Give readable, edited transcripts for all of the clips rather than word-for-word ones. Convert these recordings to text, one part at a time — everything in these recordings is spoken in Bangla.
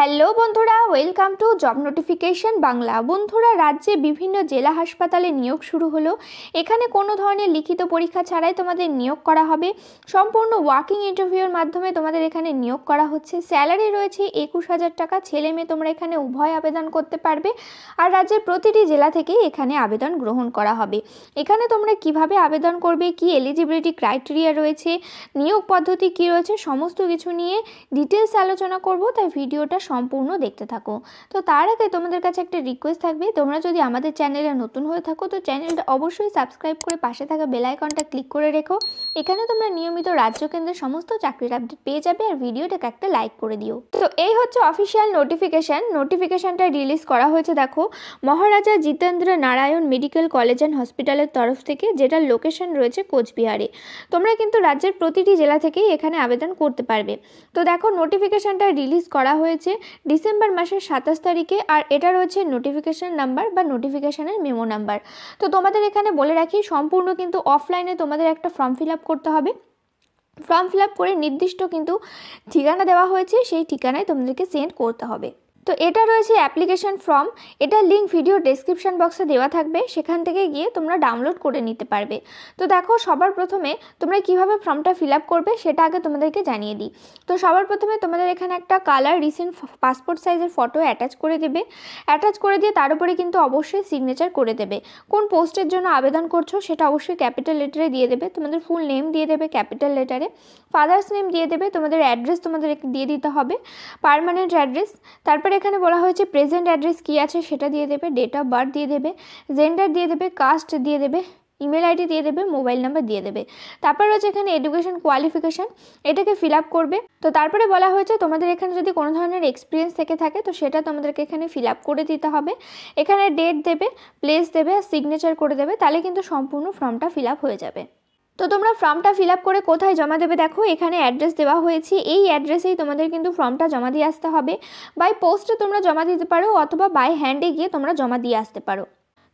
হ্যালো বন্ধুরা, welcome to job notification Bangla. বন্ধুরা, রাজ্যে বিভিন্ন জেলা হাসপাতালে নিয়োগ শুরু হলো। এখানে কোনো ধরনের লিখিত পরীক্ষা ছাড়াই তোমাদের নিয়োগ করা হবে। সম্পূর্ণ ওয়াকিং ইন্টারভিউর মাধ্যমে তোমাদের এখানে নিয়োগ করা হচ্ছে। স্যালারি রয়েছে 21,000 টাকা। ছেলে মেয়ে তোমরা এখানে উভয় আবেদন করতে পারবে। আর রাজ্যের প্রতিটি জেলা থেকেই এখানে আবেদন গ্রহণ করা হবে। এখানে তোমরা কিভাবে আবেদন করবে, কি এলিজিবিলিটি ক্রাইটেরিয়া রয়েছে, নিয়োগ পদ্ধতি কি রয়েছে, সমস্ত কিছু নিয়ে ডিটেলস আলোচনা করব। তাই ভিডিওটা সম্পূর্ণ দেখতে থাকো। তো তার আগে তোমাদের কাছে একটা রিকোয়েস্ট থাকবে, তোমরা যদি আমাদের চ্যানেলে নতুন হয়ে থাকো তো চ্যানেলটা অবশ্যই সাবস্ক্রাইব করে পাশে থাকা বেল আইকনটা ক্লিক করে রেখো। এখানে তোমরা নিয়মিত রাজ্য কেন্দ্রের সমস্ত চাকরির আপডেট পেয়ে যাবে। আর ভিডিওটাকে একটা লাইক করে দিও। তো এই হচ্ছে অফিসিয়াল নোটিফিকেশনটা রিলিজ করা হয়েছে। দেখো, Maharaja Jitendra Narayan medical college and হসপিটালের তরফ থেকে, যেটার লোকেশন রয়েছে কোচবিহারে। তোমরা কিন্তু রাজ্যের প্রতিটি জেলা থেকেই এখানে আবেদন করতে পারবে। তো দেখো, নোটিফিকেশনটা রিলিজ করা হয়েছে ডিসেম্বর মাসের 27 তারিখে। আর এটা রয়েছে নোটিফিকেশন নাম্বার বা নোটিফিকেশনের মেমো নাম্বার। তো তোমাদের এখানে বলে রাখি, সম্পূর্ণ কিন্তু অফলাইনে তোমাদের একটা ফর্ম ফিল আপ করতে হবে। ফর্ম ফিল আপ করে নির্দিষ্ট কিন্তু ঠিকানা দেওয়া হয়েছে, সেই ঠিকানায় তোমাদেরকে সেন্ড করতে হবে। তো এটা রয়েছে অ্যাপ্লিকেশন ফর্ম। এটার লিঙ্ক ভিডিও ডেসক্রিপশন বক্সে দেওয়া থাকবে, সেখান থেকে গিয়ে তোমরা ডাউনলোড করে নিতে পারবে। তো দেখো, সবার প্রথমে তোমরা কিভাবে ফর্মটা ফিল আপ করবে সেটা আগে তোমাদেরকে জানিয়ে দিই। তো সবার প্রথমে তোমাদের এখানে একটা কালার রিসেন্ট পাসপোর্ট সাইজের ফটো অ্যাটাচ করে দেবে। অ্যাটাচ করে দিয়ে তার উপরে কিন্তু অবশ্যই সিগনেচার করে দেবে। কোন পোস্টের জন্য আবেদন করছো সেটা অবশ্যই ক্যাপিটাল লেটারে দিয়ে দেবে। তোমাদের ফুল নেম দিয়ে দেবে ক্যাপিটাল লেটারে, ফাদার্স নেম দিয়ে দেবে, তোমাদের অ্যাড্রেস তোমাদের দিয়ে দিতে হবে, পার্মানেন্ট অ্যাড্রেস। তারপরে এখানে বলা হয়েছে প্রেজেন্ট অ্যাড্রেস কী আছে সেটা দিয়ে দেবে, ডেট অফ বার্থ দিয়ে দেবে, জেন্ডার দিয়ে দেবে, কাস্ট দিয়ে দেবে, ইমেল আইডি দিয়ে দেবে, মোবাইল নাম্বার দিয়ে দেবে। তারপর রয়েছে এখানে এডুকেশন কোয়ালিফিকেশান, এটাকে ফিল আপ করবে। তো তারপরে বলা হয়েছে তোমাদের এখানে যদি কোনো ধরনের এক্সপিরিয়েন্স থেকে থাকে তো সেটা তোমাদেরকে এখানে ফিল আপ করে দিতে হবে। এখানে ডেট দেবে, প্লেস দেবে আর সিগনেচার করে দেবে, তাহলে কিন্তু সম্পূর্ণ ফর্মটা ফিল আপ হয়ে যাবে। তো তোমরা ফর্মটা ফিল আপ করে কোথায় জমা দেবে, দেখো এখানে অ্যাড্রেস দেওয়া হয়েছে। এই অ্যাড্রেসেই তোমাদের কিন্তু ফর্মটা জমা দিয়ে আসতে হবে। বাই পোস্টে তোমরা জমা দিতে পারো অথবা বাই হ্যান্ডে গিয়ে তোমরা জমা দিয়ে আসতে পারো।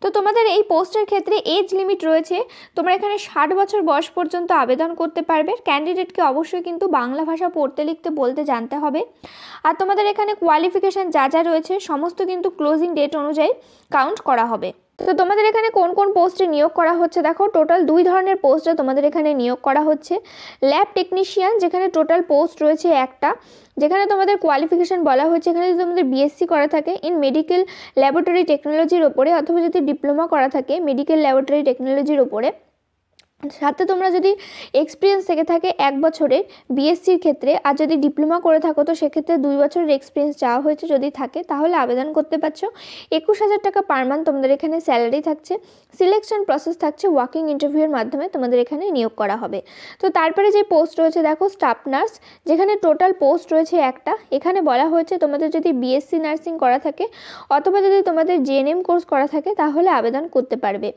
তো তোমাদের এই পোস্টের ক্ষেত্রে এজ লিমিট রয়েছে। তোমরা এখানে 60 বছর বয়স পর্যন্ত আবেদন করতে পারবে। ক্যান্ডিডেটকে অবশ্যই কিন্তু বাংলা ভাষা পড়তে লিখতে বলতে জানতে হবে। আর তোমাদের এখানে কোয়ালিফিকেশান যা যা রয়েছে সমস্ত কিন্তু ক্লোজিং ডেট অনুযায়ী কাউন্ট করা হবে। তো তোমাদের এখানে কোন কোন পোস্টে নিয়োগ করা হচ্ছে, দেখো টোটাল 2 ধরনের পোস্টে তোমাদের এখানে নিয়োগ করা হচ্ছে। ল্যাব টেকনিশিয়ান, যেখানে টোটাল পোস্ট রয়েছে একটা, যেখানে তোমাদের কোয়ালিফিকেশান বলা হচ্ছে এখানে যদি তোমাদের বিএসসি করা থাকে ইন মেডিকেল ল্যাবরেটরি টেকনোলজির ওপরে, অথবা যদি ডিপ্লোমা করা থাকে মেডিকেল ল্যাবরেটরি টেকনোলজির ওপরে, সাথে তোমরা যদি এক্সপিরিয়েন্স থেকে থাকে 1 বছরের বিএসসির ক্ষেত্রে, আর যদি ডিপ্লোমা করে থাকো তো সেক্ষেত্রে 2 বছরের এক্সপিরিয়েন্স চাওয়া হয়েছে যদি থাকে, তাহলে আবেদন করতে পারছো। 21,000 টাকা পার মান্থ তোমাদের এখানে স্যালারি থাকছে। সিলেকশন প্রসেস থাকছে ওয়াকিং ইন্টারভিউর মাধ্যমে তোমাদের এখানে নিয়োগ করা হবে। তো তারপরে যে পোস্ট রয়েছে দেখো স্টাফ নার্স, যেখানে টোটাল পোস্ট রয়েছে একটা। এখানে বলা হয়েছে তোমাদের যদি বিএসসি নার্সিং করা থাকে অথবা যদি তোমাদের জিএনএম কোর্স করা থাকে তাহলে আবেদন করতে পারবে।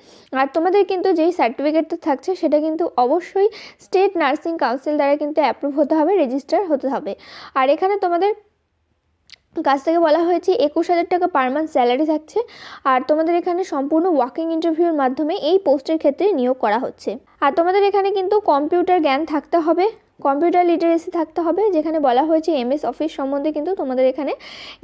আর তোমাদের কিন্তু যেই সার্টিফিকেটটা থাকছে সেটা কিন্তু অবশ্যই স্টেট নার্সিং কাউন্সিল দ্বারা কিন্তু অ্যাপ্রুভ হতে হবে, রেজিস্টার হতে হবে। আর এখানে তোমাদের কাছ থেকে বলা হয়েছে 21,000 টাকা পার মান্থ স্যালারি থাকছে। আর তোমাদের এখানে সম্পূর্ণ ওয়াকিং ইন্টারভিউর মাধ্যমে এই পোস্টের ক্ষেত্রে নিয়োগ করা হচ্ছে। আর তোমাদের এখানে কিন্তু কম্পিউটার জ্ঞান থাকতে হবে, কম্পিউটার লিটারেসি থাকতে হবে, যেখানে বলা হয়েছে এমএস অফিস সম্বন্ধে কিন্তু তোমাদের এখানে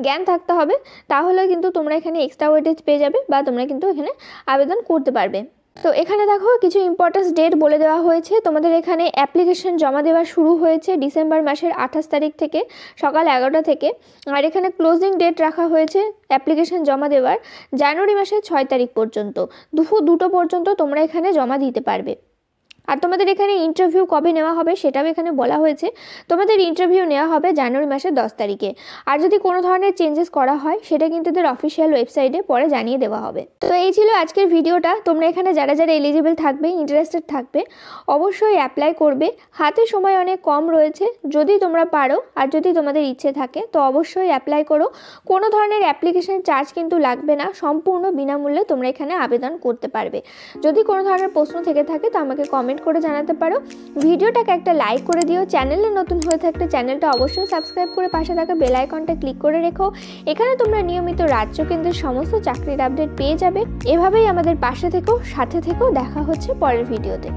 জ্ঞান থাকতে হবে। তাহলে কিন্তু তোমরা এখানে এক্সট্রা ওয়েটেজ পেয়ে যাবে বা তোমরা কিন্তু এখানে আবেদন করতে পারবে। তো এখানে দেখো কিছু ইম্পর্টেন্ট ডেট বলে দেওয়া হয়েছে। তোমাদের এখানে অ্যাপ্লিকেশন জমা দেওয়া শুরু হয়েছে ডিসেম্বর মাসের 28 তারিখ থেকে সকাল 11টা থেকে। আর এখানে ক্লোজিং ডেট রাখা হয়েছে অ্যাপ্লিকেশন জমা দেওয়ার জানুয়ারি মাসের 6 তারিখ পর্যন্ত, দুপুর 2টো পর্যন্ত তোমরা এখানে জমা দিতে পারবে। আর তোমাদের এখানে ইন্টারভিউ কবে নেওয়া হবে সেটাও এখানে বলা হয়েছে। তোমাদের ইন্টারভিউ নেওয়া হবে জানুয়ারি মাসের 10 তারিখে। আর যদি কোনো ধরনের চেঞ্জেস করা হয় সেটা কিন্তু এদের অফিসিয়াল ওয়েবসাইটে পরে জানিয়ে দেওয়া হবে। তো এই ছিল আজকের ভিডিওটা। তোমরা এখানে যারা যারা এলিজিবল থাকবে, ইন্টারেস্টেড থাকবে, অবশ্যই অ্যাপ্লাই করবে। হাতে সময় অনেক কম রয়েছে, যদি তোমরা পারো আর যদি তোমাদের ইচ্ছে থাকে তো অবশ্যই অ্যাপ্লাই করো। কোনো ধরনের অ্যাপ্লিকেশন চার্জ কিন্তু লাগবে না, সম্পূর্ণ বিনামূল্যে তোমরা এখানে আবেদন করতে পারবে। যদি কোনো ধরনের প্রশ্ন থেকে থাকে তো আমাকে কমেন্ট করে জানাতে পারো। ভিডিওটাকে একটা লাইক করে দিও। চ্যানেলে নতুন হয়ে থাকলে চ্যানেলটা অবশ্যই সাবস্ক্রাইব করে পাশে থাকা বেল আইকনটা ক্লিক করে রেখো। এখানে তোমরা নিয়মিত রাজ্য কেন্দ্রের সমস্ত চাকরির আপডেট পেয়ে যাবে। এভাবেই আমাদের পাশে থেকো, সাথে থেকো। দেখা হচ্ছে পরের ভিডিওতে।